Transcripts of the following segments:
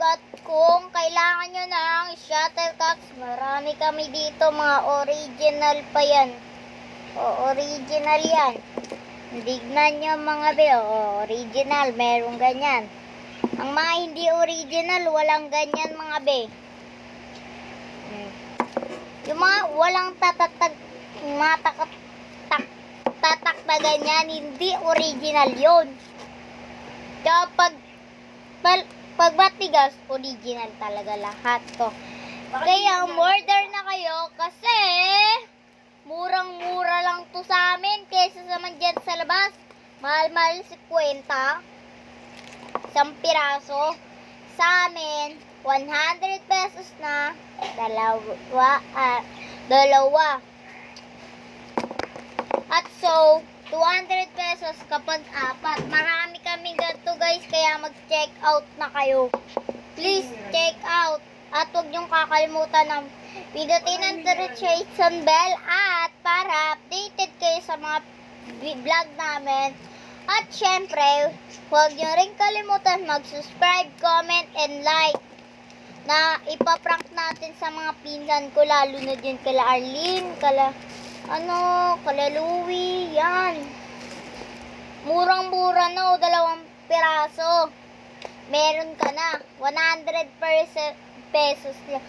at kung kailangan nyo ng shuttlecocks, marami kami dito, mga original pa yan. Original yan. Tignan nyo mga be, original, merong ganyan. Ang mga hindi original, walang ganyan mga be. Yung mga walang tatatag, tatak na ganyan, hindi original yun. Kapag pag matigas, original talaga lahat to. Kaya order na kayo kasi murang-mura lang to sa amin kaysa sa man dyan sa labas. Mahal-mahal 50. Isang piraso. Sa amin, 100 pesos na. Dalawa. At so, 200 pesos kapag apat. Marami kami ganito guys, kaya mag-check out na kayo. Please, check out. At huwag niyong kakalimutan ng pindutin ang notification bell at para updated kayo sa mga vlog namin. At syempre, huwag niyo rin kalimutan mag-subscribe, comment, and like na ipaprank natin sa mga pinsan ko, lalo na dyan kala Arlene, kala Louie, yan. Murang-mura na, 2 piraso. Meron ka na, 100 pesos lang.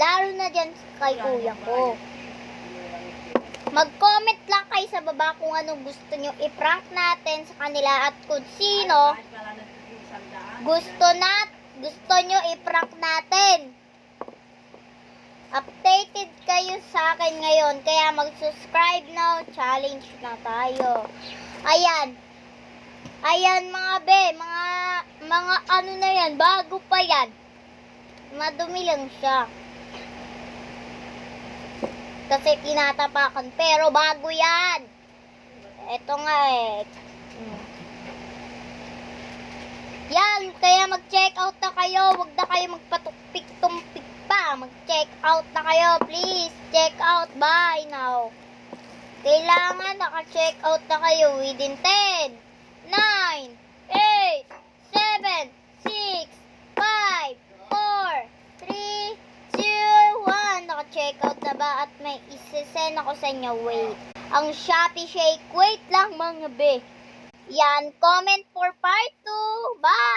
Lalo na dyan kay kuya ko. Mag-comment lang kayo sa baba kung anong gusto nyo i-prank natin sa kanila at kung sino gusto nyo i-prank natin. Updated kayo sa akin ngayon, kaya mag-subscribe now. Challenge na tayo. Ayan. Ayan mga be, mga ano na yan, bago pa yan. Madumi lang siya. Kasi tinatapakan, pero bago yan. Ito nga eh. Yan, kaya mag-check out na kayo. Huwag na kayo magpatukpik-tumpik pa. Mag-check out na kayo. Please, check out. Bye now. Kailangan naka-check out na kayo within 10, 9, 8, 7, 6, 5, 4, 3, 2, 1. Naka-check out na ba? At may isesend ako sa inyo. Wait. Ang Shopee Shake. Wait lang mga be. Yan, comment for part 2. Bye!